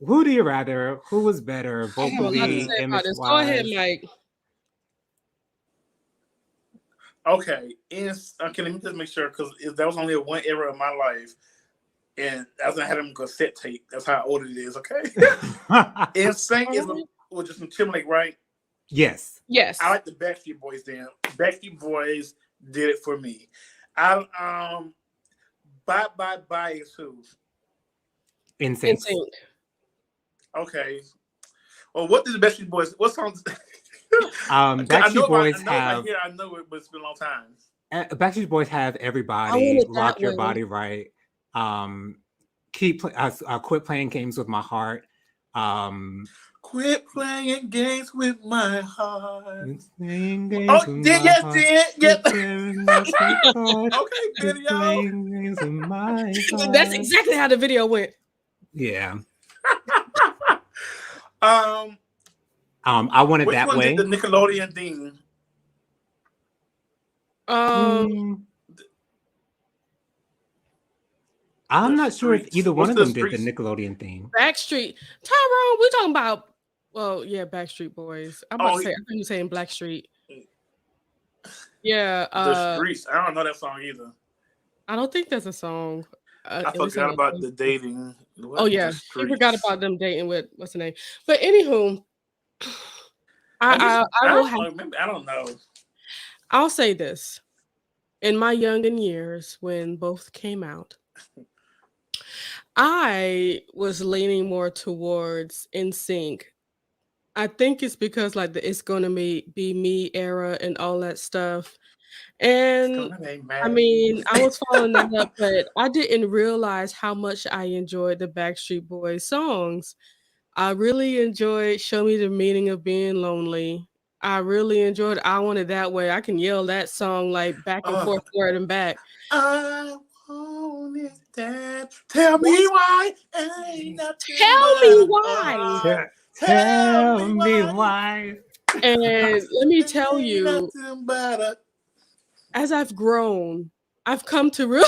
Who do you rather? Who was better I have a lot to vocally, say about image this. Go ahead, wise? Mike. Okay. Okay. Let me just make sure because that was only one era of my life, and that's when I had them cassette tape. That's how old it is. Okay. In sync All is right. with just some Timberlake, right? Yes, I Yes. like the Backstreet Boys. Then Backstreet Boys did it for me. I bye bye bye is who? NSYNC's. NSYNC. Okay. Well, what did the Backstreet Boys? What songs? I know Backstreet it. Boys I know if I have hear, I know it, but it's been a long time. Backstreet Boys have I want everybody. it that Rock your way. body right. Um, quit playing games with my heart. Um, Quit playing games with my heart. It's playing games Oh, with did my yes, heart. did yeah. Quit tearing up my thoughts. Okay, Quit video. playing games with my That's heart. exactly how the video went. Yeah. um, I want it which that one did the way. Nickelodeon theme? Um, Mm, I'm The not sure if Streets. either one What's of the them did the Streets? Nickelodeon theme. Backstreet. Tyrone, we talking about. Well, yeah, Backstreet Boys. I'm about to Oh, say. I think you saying Blackstreet. Yeah. the Streets. I don't know that song either. I don't think there's a song. I At least I forgot don't about think. the dating. Oh What yeah, the he forgot Streets? about them dating with what's the name. But anywho, I mean, I I will don't have. know. Maybe I don't know. I'll say this. In my younger years, when both came out, I was leaning more towards NSYNC. I think it's because like the "It's Gonna Be Me" era and all that stuff. It's And gonna be I mad. mean, I was following that up, but I didn't realize how much I enjoyed the Backstreet Boys songs. I really enjoyed "Show Me the Meaning of Being Lonely." I really enjoyed "I Want It That Way." I can yell that song like back and Uh, forth, forward and back. I want it that. Tell me That's why ain't nothing Tell me but why. tell Tell me me why why. And let me tell ain't you, nothing but a. as I've grown, I've come to real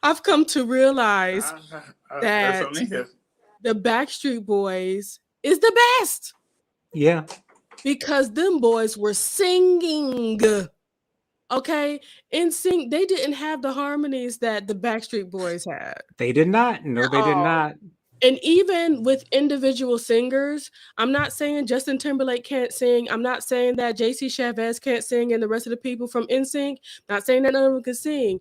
I've come to realize There's that something here. the Backstreet Boys is the best Yeah, because them boys were singing. Okay, in sync, they didn't have the harmonies that the Backstreet Boys had they did not. No, at they did all. not. And even with individual singers, I'm not saying Justin Timberlake can't sing. I'm not saying that JC Chavez can't sing and the rest of the people from NSYNC. Not saying that none of them can sing.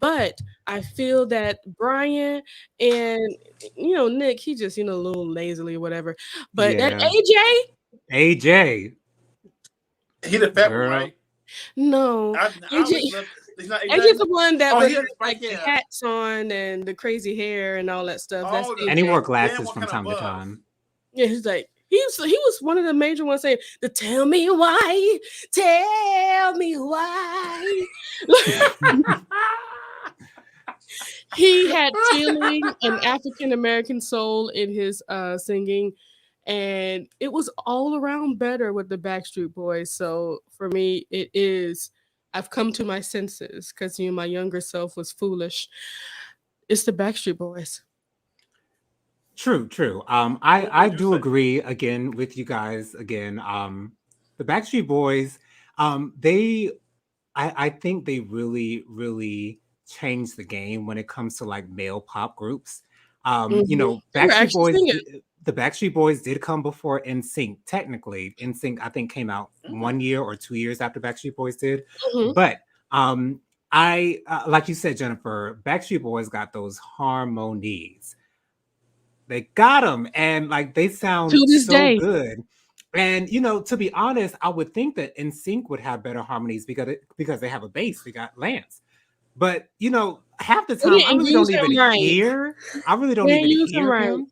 But I feel that Brian and Nick, he just a little lazily or whatever. But that Yeah. AJ, AJ, He the fat one, girl. right? no, I AJ, always love. He's not AJ's AJ. the one that Oh, would he have had the spike like the hair. hats on and the crazy hair and all that stuff. That's Oh, And he wore AJ. damn! glasses What from kind of time to buzz? time. Yeah, he's like he was one of the major ones saying the "Tell me why, tell me why." He had feeling and African American soul in his singing, and it was all around better with the Backstreet Boys. So for me, it is. I've come to my senses because my younger self was foolish. It's the Backstreet Boys. True, true. What I would you do say? agree again with you guys again. The Backstreet Boys, they I think they really, really changed the game when it comes to like male pop groups. They were actually singing. The Backstreet Boys did come before NSYNC. Technically, NSYNC I think came out Mm. 1 year or 2 years after Backstreet Boys did. Mhm. But I like you said, Jennifer, Backstreet Boys got those harmonies. They got them, and like they sound To this so day. good. And to be honest, I would think that NSYNC would have better harmonies because they have a bass. They got Lance. But half the They time I didn't really don't use even him right. hear. I really They don't didn't even use him hear right. him.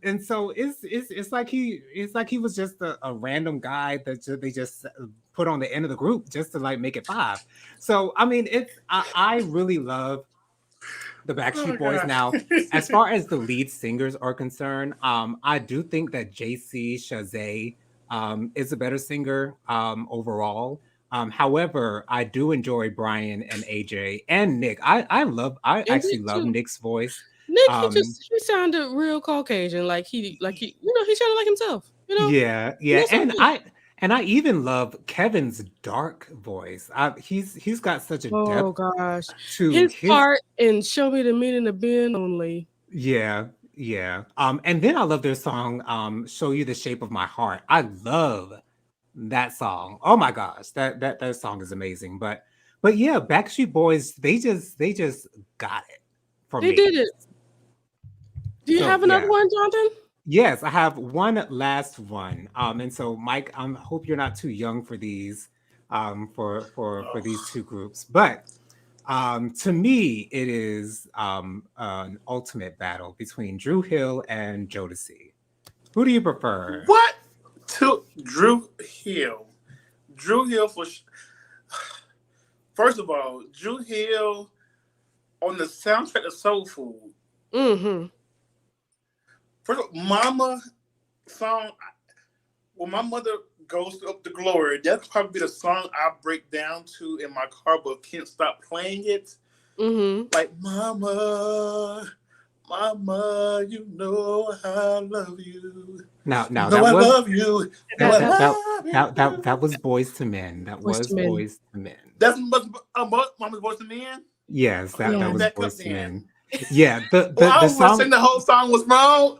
And so it's like he was just a random guy that they just put on the end of the group just to like make it five. So I mean, I really love the Backstreet Oh Boys. god. Now, as far as the lead singers are concerned, I do think that JC Chazé is a better singer overall. However, I do enjoy Brian and AJ and Nick. I And actually Nick love too. Nick's voice. Nick, he Um, just he sounded real Caucasian, he sounded like himself, yeah, and yeah, that's okay. and I even love Kevin's dark voice. He's got such a Oh depth gosh. to His his. part in "Show Me the Meaning of Being Lonely." Yeah, yeah. And then I love their song, "Show You the Shape of My Heart." I love that song. Oh my gosh, that song is amazing. But yeah, Backstreet Boys, they just got it for They did me. it. Do you So have another yeah. one, Jonathan? Yes, I have one last one. And so Mike, I hope you're not too young for these, for these two groups. But to me, it is an ultimate battle between Drew Hill and Jodeci. Who do you prefer? What? To Drew Hill. Drew Hill first of all, Drew Hill on the soundtrack of Soul Food. Mm-hmm. First of all, Mama song. When my mother goes up to glory, that's probably the song I break down to in my car, but can't stop playing it. Mm-hmm. Like Mama, Mama, you know I love you. You Now know that I was love you. You know that I That that that love that you. was Boys to Men. That was to was men. Boys to Men. That's Mama's voice to men. Yes, Okay, let that me was Yeah. back up Boys to then. Men. Yeah, Well, I the was gonna song sing the whole song was wrong.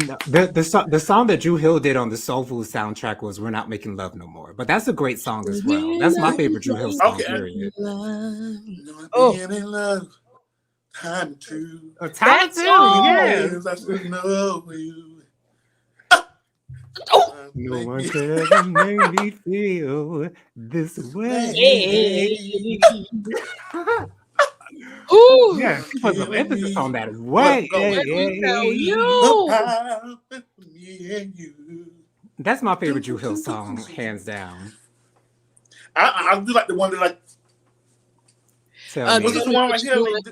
no, the song that Drew Hill did on the Soul Food soundtrack was "We're Not Making Love No More," but that's a great song as well. We're That's my not favorite Drew Hill making song. Okay, Period. love. not Oh, being in love. Time to. Time That to, song. yes. I should know you. Oh, No Make one me could ever make me feel this way. hey. Yeah, Ooh, she put some killing emphasis on me. that What? way. Go. let me tell you. About me and you. That's my favorite Drew Hill song, hands down. I do like the one that like. Tell What's me. this Tell me one what right you here? want.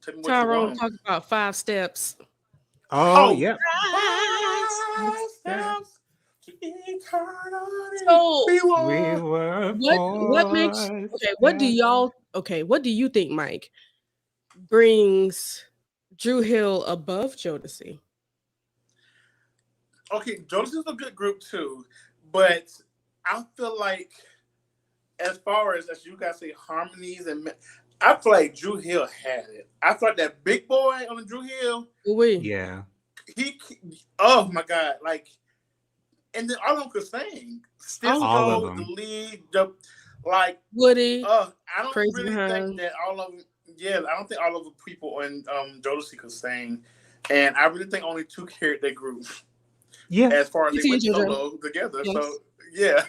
Tell me what you Tyrone want. talk about 5 steps. Oh, Oh, yep. five steps to eternity. So We We walk. were what makes for what do you think, Mike, brings Drew Hill above Jodeci? Okay, Jonas is a good group too, but I feel like as far as you guys say harmonies I feel like Drew Hill had it. I thought that big boy on the Drew Hill, We Yeah. he, oh my god, like, and then all of them could sing. All of Cisco, the them. lead, the like, Woody, I don't Crazy really Behind. think that all of them. Yeah, I don't think all of the people on Jodeci could sing, and I really think only two carried that group Yeah. as far as they went Ginger. solo together. Yes. So yeah,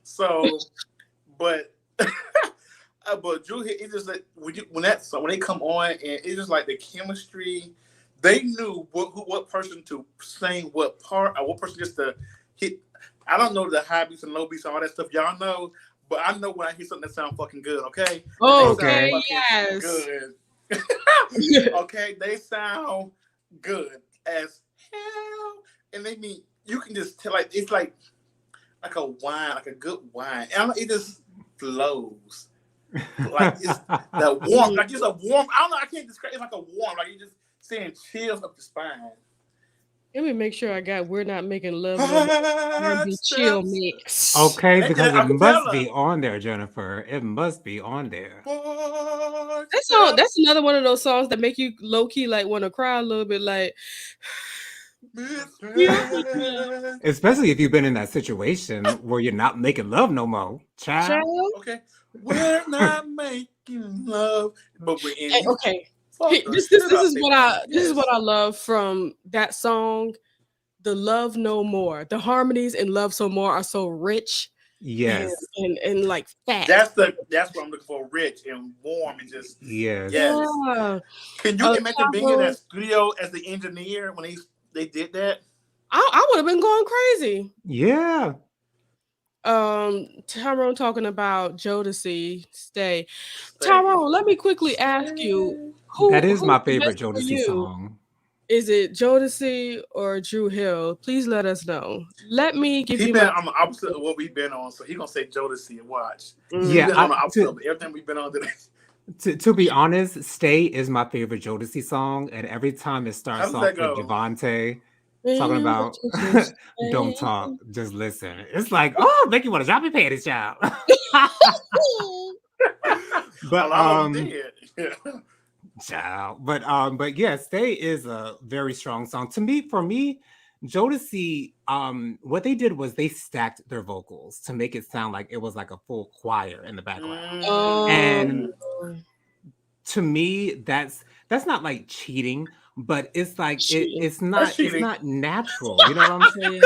so but but Drew, it just like when they come on and it's just like the chemistry. They knew what person to sing what part or what person just to hit. I don't know the high beats and low beats and all that stuff. Y'all know. But I know when I hear something that sounds fucking good, okay? Okay, They yes. sound fucking good. Okay, they sound good as hell. And they mean you can just tell like it's like a wine, like a good wine. And it just flows. Like it's that warm, like it's a warm, I don't know, I can't describe it's like a warm, like you just saying chills up the spine. Let me make sure I got We're Not Making Love R&B chill mix. Okay, And because it I can must tell be her. on there, Jennifer. It must be on there. That's another one of those songs that make you low key like want to cry a little bit, like Especially if you've been in that situation where you're not making love no more. Child. child. Okay, we're not making love, but we're in. Hey, okay, Fuck this the is shit out this is they what I want. this is Yes. what I love from that song. The Love No More, the harmonies in Love So More are so rich Yes. and like fat. That's what I'm looking for. Rich and warm and just Yes. yes. Yeah. Can you imagine being in that studio as the engineer when they did that? I would have been going crazy. Yeah. Tyrone talking about Jodeci. Stay. Tyrone, let me quickly ask you, That is my who's the favorite best for Jodeci you? song. Is it Jodeci or Drew Hill? Please let us know. Let me give He you been my on the opposite of what we've been on, so he gonna say Jodeci and watch. Yeah, He's been on the opposite of everything we've been on today. to be honest, Stay is my favorite Jodeci song. And every time it How starts does off that with go? Javante Man, talking about don't talk, just listen. It's like, oh, make you want to drop your panties, child. But A lot of them did. child. But yeah, Stay is a very strong song. For me, Jodeci, what they did was they stacked their vocals to make it sound like it was like a full choir in the background. And to me, that's not like cheating, but it's like it's not natural. You know what I'm saying?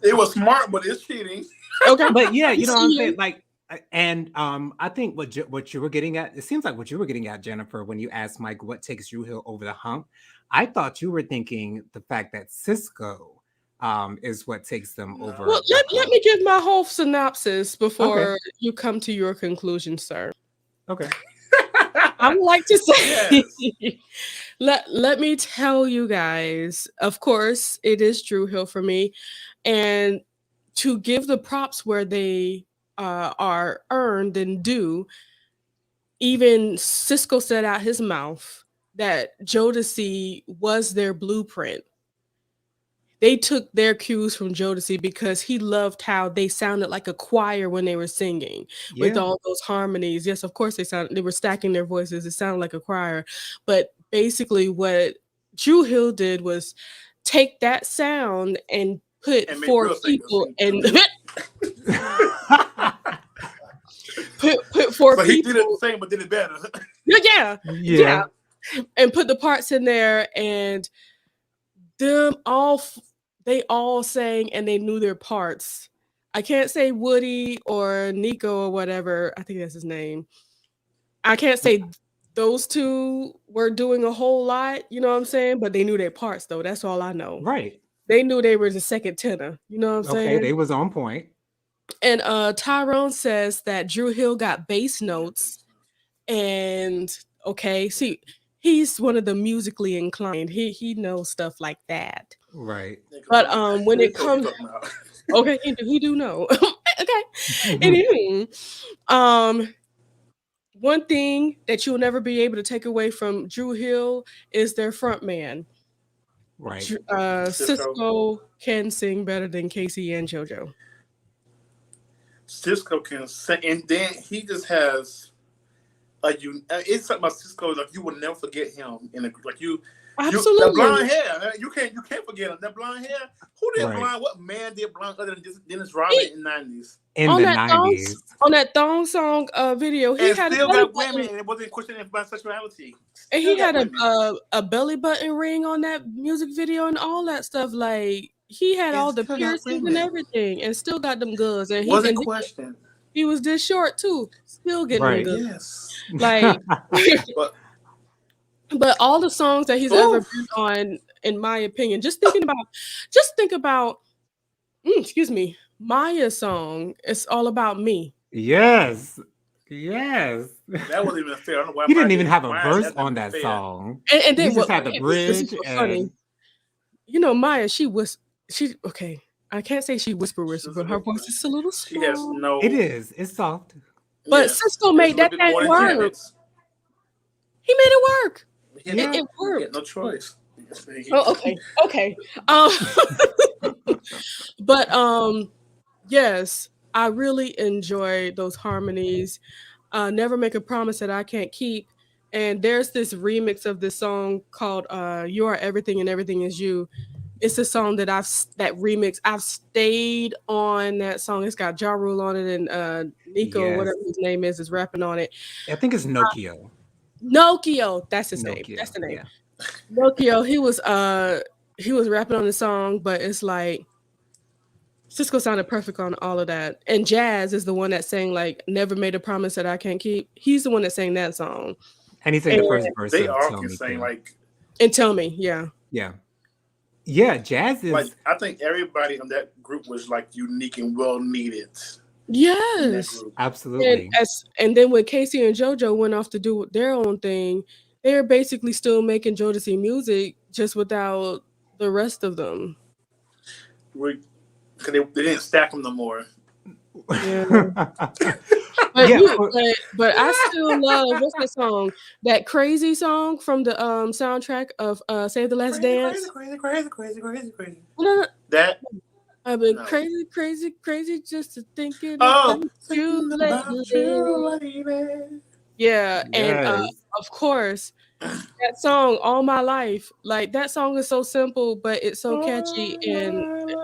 It was smart, but it's cheating. Okay. But yeah, you know what I'm saying? Like, and I think what you were getting at, it seems like what you were getting at, Jennifer, when you asked Mike what takes Drew Hill over the hump. I thought you were thinking the fact that Cisco is what takes them over. Well, let me give my whole synopsis before Okay. you come to your conclusion, sir. Okay. I would like to say, Yes. let me tell you guys, of course, it is Drew Hill for me. And to give the props where they are earned and due, even Cisco said out his mouth that Jodeci was their blueprint. They took their cues from Jodeci because he loved how they sounded like a choir when they were singing with Yeah. all those harmonies. Yes, of course they were stacking their voices. It sounded like a choir. But basically what Drew Hill did was take that sound and put And make four real singers people sing and too. put for So he did it the people. same, but did it better. Yeah, yeah, Yeah. and put the parts in there, and them all they all sang and they knew their parts. I can't say Woody or Nico or whatever. I think that's his name. I can't say those two were doing a whole lot, you know what I'm saying? But they knew their parts though. That's all I know. Right. They knew they were the second tenor, you know what I'm Okay, saying? they was on point. And Tyrone says that Drew Hill got bass notes and okay, see, he's one of the musically inclined. He knows stuff like that. Right. But when He it know what he comes talking about. okay, he do know. Okay. Anywho, um one thing that you'll never be able to take away from Drew Hill is their front man. Right. Cisco. Cisco can sing better than Casey and JoJo. Cisco can sing, and then he just has it's something about Cisco, like you will never forget him in a like you the Absolutely. blonde hair, you can't forget him. That blonde hair. Who did Right. blonde? What man did blonde other than Dennis Rodman He in the 90s? In on the that thong 90s. on that thong song video, he And had a still belly got women, button and it wasn't questioning about sexuality. and Still he got had women, a belly button ring on that music video and all that stuff. Like he had and all the still got piercings and women. everything and still got them goods. And Wasn't questioned. he was this short too, still getting them Right. goods. Yes, Like but but all the songs that he's ever oof. been on, in my opinion, just think about excuse me, Maya's song. It's all about me. Yes. Yes. That wasn't even fair. I don't know why He didn't even Maya have a Maya verse has on never been that fair. song. And He then just what had the this is bridge what's funny. and You know, Maya, she okay. I can't say she whisper, She's a but her whisperer. voice is a little She has small. it no. is. It's soft. But Yes, Cisco it's a made little that bit thing more than 10 work. minutes. He made it work. He had It, no, Yeah. it he had worked. no choice. Oh, okay. Okay. Um but yes, I really enjoy those harmonies. Never Make a Promise That I Can't Keep. And there's this remix of this song called You Are Everything and Everything Is You. It's a song that that remix. I've stayed on that song. It's got Ja Rule on it and Nico, Yes. whatever his name is rapping on it. I think it's Nokia. Nokio, that's his name. That's Nokia. the name. Yeah. Nokio, he was rapping on the song, but it's like Cisco sounded perfect on all of that. And Jazz is the one that sang like Never Made a Promise That I Can't Keep. He's the one that sang that song. And he sang And, the first verse They of all Tell can Me sing To. and Tell Me, yeah. Yeah. Yeah. Jazz is I think everybody on that group was like unique and well needed in that Yes. group. absolutely. And then when Casey and JoJo went off to do their own thing, they're basically still making Jodeci music just without the rest of them. Because they didn't stack them no more. Yeah. But Yeah. but I still love what's that song? That crazy song from the soundtrack of Save the Last Crazy, Dance. crazy. No, no, That I've been no. crazy just to thinking about Oh, you thinking about lately. you, lady. Yeah, and Yes. of course that song all my life. Like that song is so simple, but it's so catchy and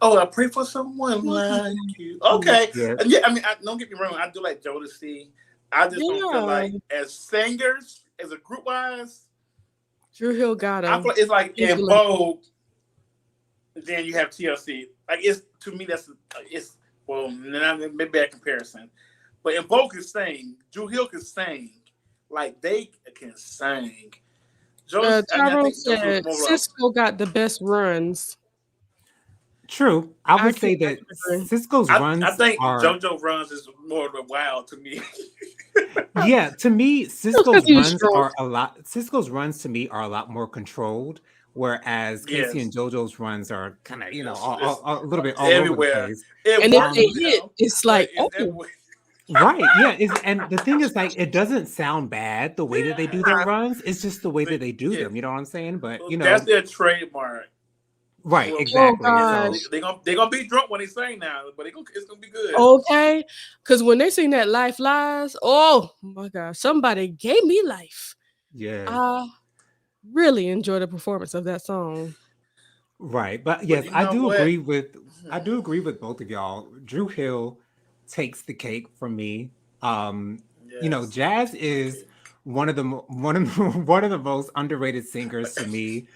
Oh, I pray for someone like you. Okay, Yes. and yeah, I mean, don't get me wrong. I do like Jodeci. I just don't feel yeah. like as singers, as a group wise, Drew Hill got I him. feel like it's like in Easily. Vogue. Then you have TLC. Like it's to me it's well, maybe bad comparison, but in Vogue can sing. Drew Hill can sing. Like they can sing. I Tyrone think Joseph said was more like Cisco got the best runs. True. I I would say can't that agree. Cisco's I runs think are JoJo runs is more of a wild to me. yeah, to me, Because he's drunk. Cisco's runs to me are a lot more controlled, whereas Casey and Yes, JoJo's runs are kind of, it's a little bit all over the everywhere. place. It And if works they for hit, them, it's but like, it's oh, everywhere. Right. Yeah. And the thing is, like, it doesn't sound bad the way that they do their Yeah. runs. It's just the way that they do Yeah. them. You know what I'm saying? But That's their trademark. right, Well, exactly. gosh. So they gonna be drunk when they sing now, but it's gonna be good. okay. Because when they sing that Life Lies, oh my gosh, somebody gave me life. yeah. I really enjoy the performance of that song. Right. But But yes, you know what? I do agree with both of y'all. Drew Hill takes the cake from me. Yes. Jazz is Okay. one of the most underrated singers to me.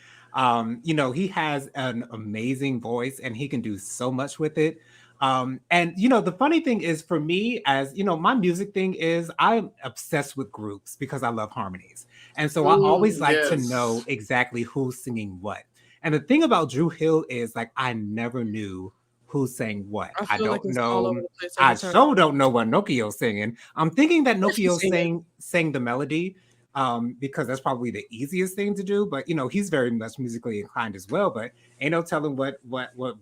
He has an amazing voice and he can do so much with it. And the funny thing is for me, as my music thing is I'm obsessed with groups because I love harmonies. And so I always like to know Yes. exactly who's singing what. And the thing about Drew Hill is like I never knew who sang what. I I feel like don't it's all over know. the place I every time. so don't know what Nokio's singing. I'm thinking that What you Nokio singing? sang the melody, because that's probably the easiest thing to do. But he's very much musically inclined as well. But ain't no telling what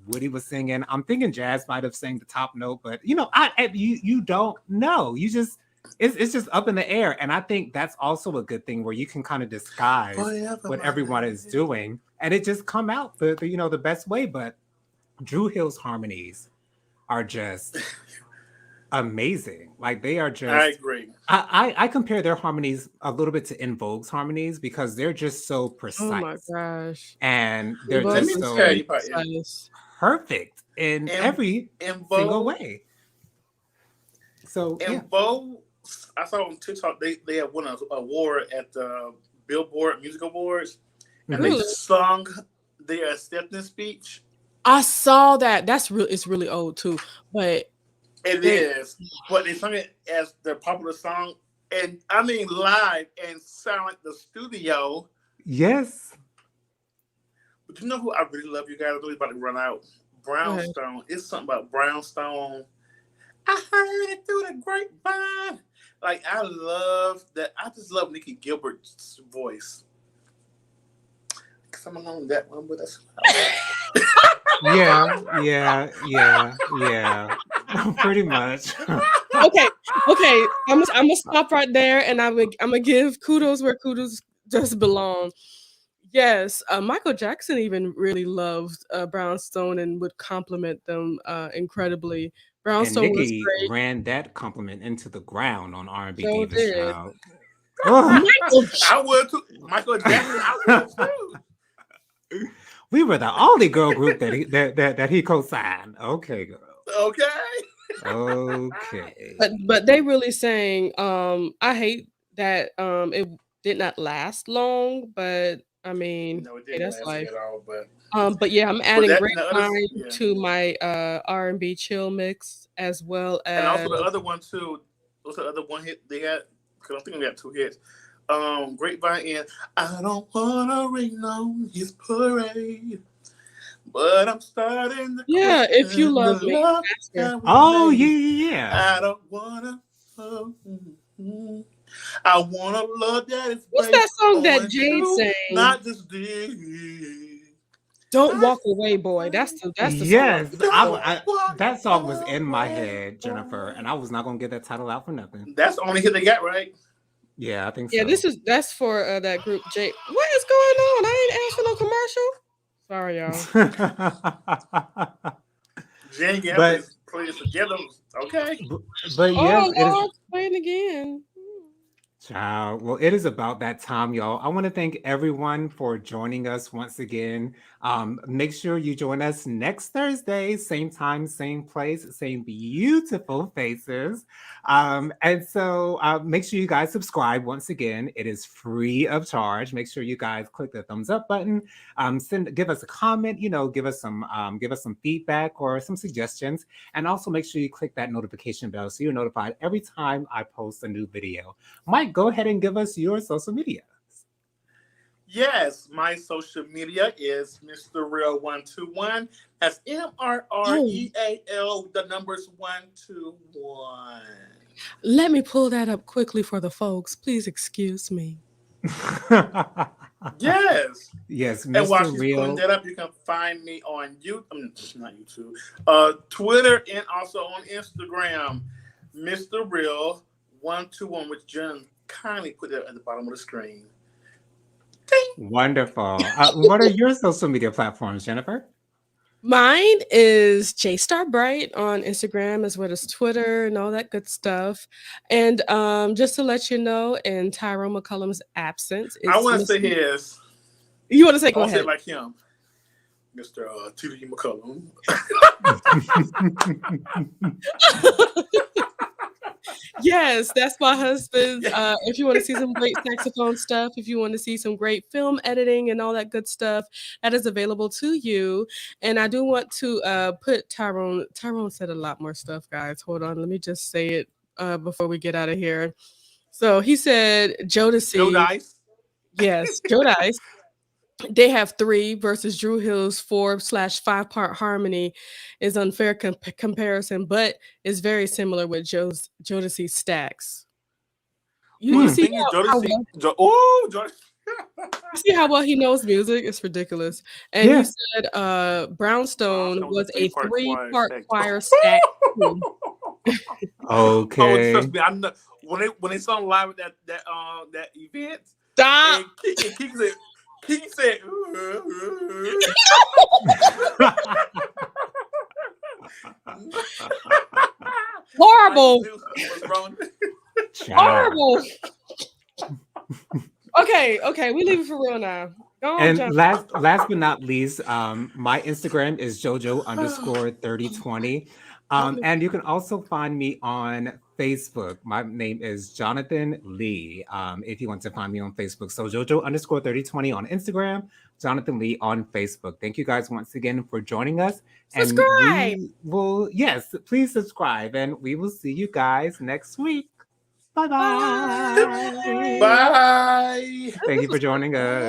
Woody was singing. I'm thinking Jazz might have sang the top note, but you don't know. You just it's just up in the air, and I think that's also a good thing where you can kind of disguise Forever, what my everyone is lady. doing, and it just come out the best way. But Drew Hill's harmonies are just amazing. Like they are I just agree. I compare their harmonies a little bit to In Vogue's harmonies because they're just so Oh my precise gosh. and they're Vogue Let just me is tell very so you about precise. perfect in in every in single Vogue. way. So yeah. In Vogue, I saw on TikTok they had won an award at the Billboard Music Awards, and they Mhm. Really? sung their acceptance speech. I saw that. That's real. It's really old too, but It they. is, but they sung it as their popular song, and I mean live and sound like the studio. Yes. But you know who I really love? You guys are really about to run out. Go ahead. Brownstone. It's something about Brownstone. I heard it through the grapevine. Like I love that. I just love Nikki Gilbert's voice. Cause I'm alone that one with us. Yeah, yeah, yeah, yeah. Pretty much. Okay, okay. I'm gonna stop right there, and I'm gonna give kudos where kudos just belong. Yes, Michael Jackson even really loved Brownstone and would compliment them incredibly. And Brownstone was Nikki great. ran that compliment into the ground on R&B So Divas did Child. Oh, Michael. I would too. Michael Jackson, I would too. we were the only girl group that he co-signed. Okay, girl. Okay. Okay. But they really sang. I hate that it did not last long, but I mean, No, it hey, didn't that's last life. at all. But yeah, I'm But adding that and the others, Grapevine yeah, to my R&B chill mix as well and as also the other one too. What's the other one hit they had? Because I think they got two hits. Grapevine and I don't wanna rain on his parade, but I'm starting to yeah, If You question the Love Me. love That's her. that we Oh yeah, made. yeah, yeah. I don't wanna. Oh, I want a love that is What's that based song that on Jade truth, sang? not just this. Don't I Walk Away, Boy. That's the song I'm Yes, looking for. don't walk that song was in my away, head, Jennifer, boy. and I was not gonna get that title out for nothing. That's the only hit they got, right? Yeah, I think Yeah, so. that's for that group Jade. What is going on? I ain't asked for no commercial. Sorry, y'all. Jen but Gafford put it together. Okay. but yes, Oh it is. Lord, playing again. Child. Well, it is about that time, y'all. I want to thank everyone for joining us once again. Make sure you join us next Thursday, same time, same place, same beautiful faces. And so make sure you guys subscribe once again. It is free of charge. Make sure you guys click the thumbs up button. Give us a comment, give us some feedback or some suggestions. And also make sure you click that notification bell so you're notified every time I post a new video. Mike, go ahead and give us your social media. Yes, my social media is Mr. Real 121. That's Oh, MRREAL, the numbers 121. let me pull that up quickly for the folks. Please excuse me. Yes. Yes, And while Mr. she's pulling Real. that up, you can find me on YouTube, not YouTube, Twitter, and also on Instagram, Mr. Real 121, which Jen kindly put that at the bottom of the screen. Ding. Wonderful. What are your social media platforms, Jennifer? Mine is J Star Bright on Instagram as well as Twitter and all that good stuff. And just to let you know, in Tyrone McCullum's absence, I it's want to say Mr. his. You want to say? I Go want to say ahead. it like him, Mr. T.D. McCullum. Yes, that's my husband's. If you want to see some great saxophone stuff, if you want to see some great film editing and all that good stuff, that is available to you. And I do want to put Tyrone. Tyrone said a lot more stuff, guys. Hold on, let me just say it before we get out of here. So he said Joe Jodeci. Dice. Yes, Joe Dice. They have 3 versus Drew Hill's 4/5 part harmony is unfair comparison, but is very similar with Jodeci's stacks. You Well, you the Hmm. see thing is, how well Jodeci. you see how well he knows music? It's ridiculous. And he Yeah. said Brownstone Brownstone was was a a 3-part choir 3-part stack. choir stack too. Oh, Okay. trust me, I know when they saw him live at that event, Stop. and Kiki said, Horrible. What's wrong? Child. Horrible. Okay, we leave it for real now. Go on, And John. last but not least, my Instagram is jojo_3020. And you can also find me on Facebook. My name is Jonathan Lee. If you want to find me on Facebook. So jojo_3020 on Instagram, Jonathan Lee on Facebook. Thank you guys once again for joining us. And Subscribe. we will, yes, please subscribe. And we will see you guys next week. Bye-bye. Bye. Bye. Thank you for joining us.